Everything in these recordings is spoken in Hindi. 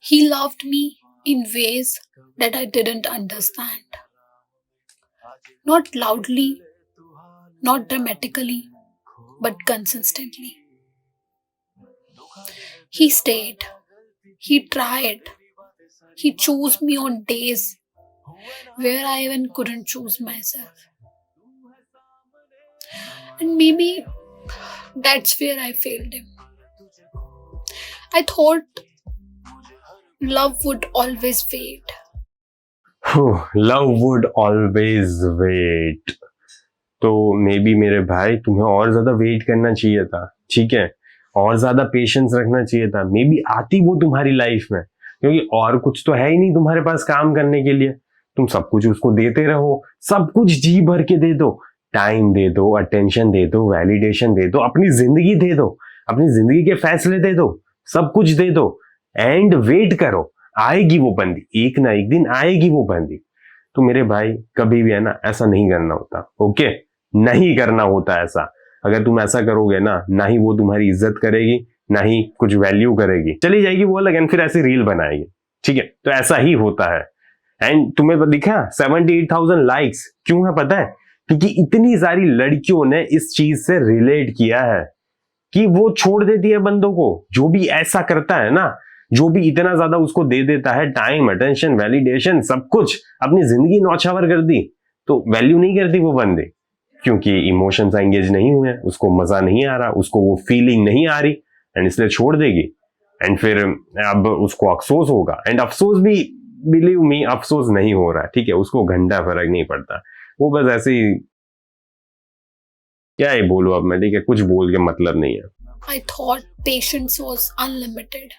He loved me in ways that I didn't understand. Not loudly, not dramatically, but consistently. He stayed, he tried, he chose me on days where I even couldn't choose myself. And maybe that's where I failed him. I thought love would always wait. Love would always wait. तो मे बी मेरे भाई तुम्हें और ज्यादा वेट करना चाहिए था, ठीक है, और ज्यादा पेशेंस रखना चाहिए था। मे बी आती वो तुम्हारी लाइफ में, क्योंकि और कुछ तो है ही नहीं तुम्हारे पास काम करने के लिए। तुम सब कुछ उसको देते रहो, सब कुछ जी भर के दे दो, टाइम दे दो, अटेंशन दे दो, वैलिडेशन दे दो, अपनी जिंदगी दे दो, अपनी जिंदगी के फैसले दे दो, सब कुछ दे दो, एंड वेट करो, आएगी वो बंदी, एक ना एक दिन आएगी वो बंदी। तो मेरे भाई कभी भी है ना ऐसा नहीं करना होता, ओके, नहीं करना होता ऐसा। अगर तुम ऐसा करोगे ना ही वो तुम्हारी इज्जत करेगी, ना ही कुछ वैल्यू करेगी, चली जाएगी वो अलग, एंड फिर ऐसी रील बनाएगी, ठीक है। तो ऐसा ही होता है। एंड तुम्हें दिखा 78,000 लाइक्स क्यों है पता है? क्योंकि इतनी सारी लड़कियों ने इस चीज से रिलेट किया है कि वो छोड़ देती है बंदों को। जो भी ऐसा करता है ना, जो भी इतना ज्यादा उसको दे देता है, टाइम, अटेंशन, वैलिडेशन, सब कुछ, अपनी जिंदगी नौछावर कर दी, तो वैल्यू नहीं करती वो बंदे, क्योंकि इमोशंस एंगेज नहीं हुए, उसको मजा नहीं आ रहा, उसको वो फीलिंग नहीं आ रही, एंड इसलिए छोड़ देगी। एंड फिर अब उसको अफसोस होगा, एंड अफसोस भी, बिलीव मी, अफसोस नहीं हो रहा, ठीक है, उसको घंटा फर्क नहीं पड़ता, वो बस ऐसे ही, क्या ही बोलूं अब मैं, ठीक है, कुछ बोल के मतलब नहीं है। I thought patience was unlimited.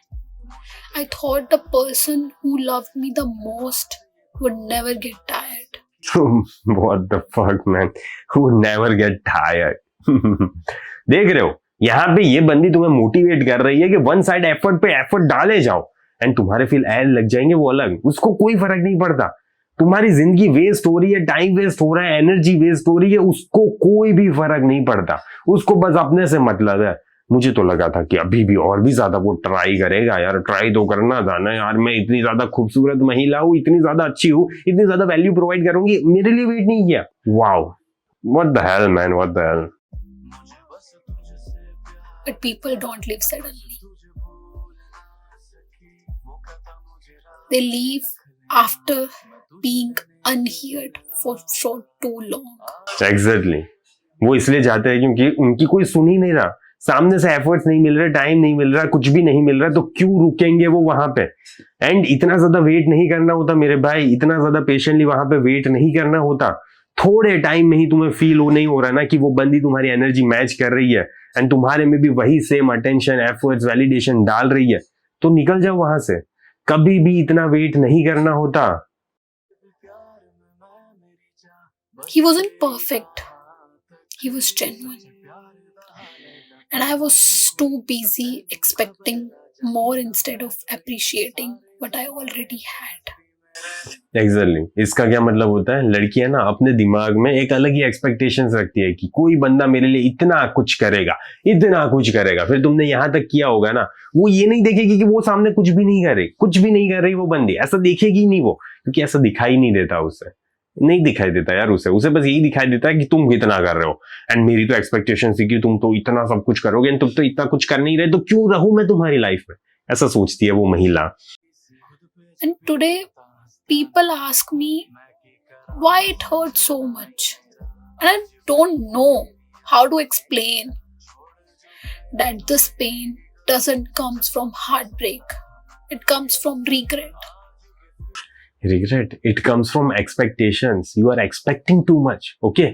I thought the person who loved me the most would never get tired. What the fuck man, who never get tired? देख रहे हो, यहाँ पे ये बंदी तुम्हें मोटिवेट कर रही है कि वन साइड एफर्ट पे एफर्ट डाले जाओ, एंड तुम्हारे फिर एल लग जाएंगे वो अलग, उसको कोई फर्क नहीं पड़ता। तुम्हारी जिंदगी वेस्ट हो रही है, टाइम वेस्ट हो रहा है, एनर्जी वेस्ट हो रही है, उसको कोई भी फर्क नहीं पड़ता, उसको बस अपने से मतलब है। मुझे तो लगा था कि अभी भी और भी ज्यादा वो ट्राई करेगा, यार ट्राई तो करना था ना यार, मैं इतनी ज्यादा खूबसूरत महिला हूँ, इतनी ज्यादा अच्छी हूँ, इतनी ज्यादा वैल्यू प्रोवाइड करूंगी, मेरे लिए वेट नहीं किया। Wow, what the hell man, what the hell. But people don't leave suddenly. They leave after being unheard for too long. Exactly. वो इसलिए जाते हैं क्योंकि उनकी कोई सुन ही नहीं रहा, सामने से एफर्ट्स नहीं मिल रहे, टाइम नहीं मिल रहा, कुछ भी नहीं मिल रहा, तो क्यों रुकेंगे वो वहां पे? एंड इतना ज्यादा वेट नहीं करना होता मेरे भाई, इतना ज्यादा पेशेंटली वहां पे वेट नहीं करना होता। थोड़े टाइम में ही तुम्हें फील हो नहीं हो रहा ना कि वो बंदी तुम्हारी एनर्जी मैच कर रही है, एंड तुम्हारे में भी वही सेम अटेंशन, एफर्ट्स, वैलिडेशन डाल रही है, तो निकल जाओ वहां से। कभी भी इतना वेट नहीं करना होता। He wasn't perfect. He was genuine. And I was too busy expecting more instead of appreciating what I already had. Exactly. इसका क्या मतलब होता है, लड़कियां ना अपने दिमाग में एक अलग ही एक्सपेक्टेशंस रखती है कि कोई बंदा मेरे लिए इतना कुछ करेगा, इतना कुछ करेगा। फिर तुमने यहां तक किया होगा ना, वो ये नहीं देखेगी कि वो सामने कुछ भी नहीं कर रही, कुछ भी नहीं कर रही वो बंदी, ऐसा देखेगी ही नहीं वो, क्योंकि ऐसा दिखाई नहीं देता उससे, नहीं दिखाई देता यार उसे बस यही दिखाई देता है कि तुम इतना कर रहे हो, एंड मेरी तो एक्सपेक्टेशन थी कि तुम तो इतना सब कुछ करोगे, एंड तुम तो इतना कुछ कर नहीं रहे, तो क्यों रहूं मैं तुम्हारी लाइफ में, ऐसा सोचती है वो महिला। And today people ask me why it hurts so much, and I don't know how to explain that this pain doesn't comes from heartbreak, it comes from regret. Regret, it comes from expectations. You are expecting too much, okay?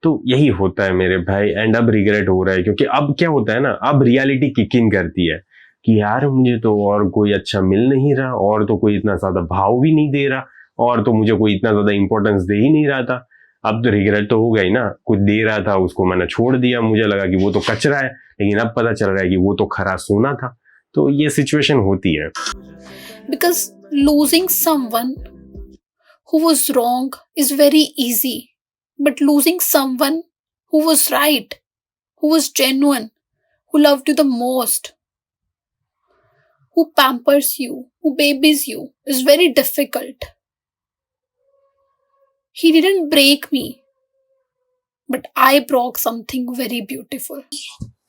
तो यही होता है मेरे भाई, एंड अब रिग्रेट हो रहा है, क्योंकि अब क्या होता है ना, अब रियलिटी किक इन करती है कि यार मुझे तो और कोई अच्छा मिल नहीं रहा, और तो कोई इतना ज्यादा भाव भी नहीं दे रहा, और तो मुझे कोई इतना ज्यादा इंपॉर्टेंस दे ही नहीं रहा था। अब तो रिग्रेट तो हो गई ना, कुछ दे रहा था उसको मैंने छोड़ दिया, मुझे लगा कि वो तो कचरा है, लेकिन अब पता चल रहा है कि वो तो खरा सोना था। तो ये सिचुएशन होती है। Because losing someone who was wrong is very easy, but losing someone who was right, who was genuine, who loved you the most, who pampers you, who babies you, is very difficult. He didn't break me, but I broke something very beautiful.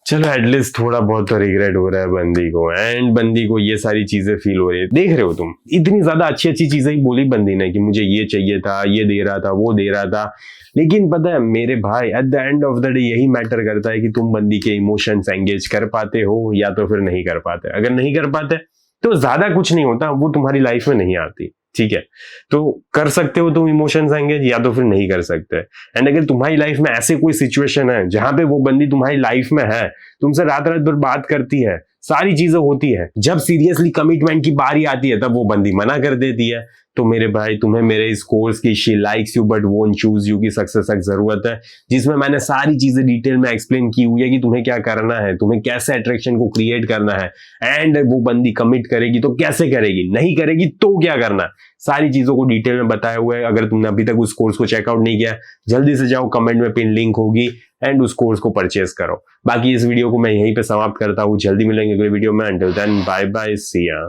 चलो एटलीस्ट थोड़ा बहुत तो रिग्रेट हो रहा है बंदी को, एंड बंदी को ये सारी चीजें फील हो रही है। देख रहे हो तुम, इतनी ज्यादा अच्छी अच्छी चीजें ही बोली बंदी ने कि मुझे ये चाहिए था, ये दे रहा था, वो दे रहा था, लेकिन पता है मेरे भाई, at the end of the day यही मैटर करता है कि तुम बंदी के इमोशंस एंगेज कर पाते हो या तो फिर नहीं कर पाते। अगर नहीं कर पाते तो ज्यादा कुछ नहीं होता, वो तुम्हारी लाइफ में नहीं आती, ठीक है। तो कर सकते हो तुम इमोशंस एंगेज या तो फिर नहीं कर सकते। एंड अगर तुम्हारी लाइफ में ऐसे कोई सिचुएशन है जहां पे वो बंदी तुम्हारी लाइफ में है, तुमसे रात रात भर बात करती है, सारी चीजें होती है, जब सीरियसली कमिटमेंट की बारी आती है तब वो बंदी मना कर देती है, तो मेरे भाई तुम्हें मेरे इस कोर्स की she likes you but won't choose you की सक्सेस तक जरूरत है, जिसमें मैंने सारी चीजें डिटेल में एक्सप्लेन की हुई है कि तुम्हें क्या करना है, तुम्हें कैसे अट्रैक्शन को क्रिएट करना है, एंड वो बंदी कमिट करेगी तो कैसे करेगी, नहीं करेगी तो क्या करना, सारी चीजों को डिटेल में बताया हुआ है। अगर तुमने अभी तक उस कोर्स को चेकआउट नहीं किया, जल्दी से जाओ, कमेंट में पिन लिंक होगी एंड उस कोर्स को परचेज करो। बाकी इस वीडियो को मैं यहीं पे समाप्त करता हूँ, जल्दी मिलेंगे अगले वीडियो में। अंटिल देन बाय बाय, सी या।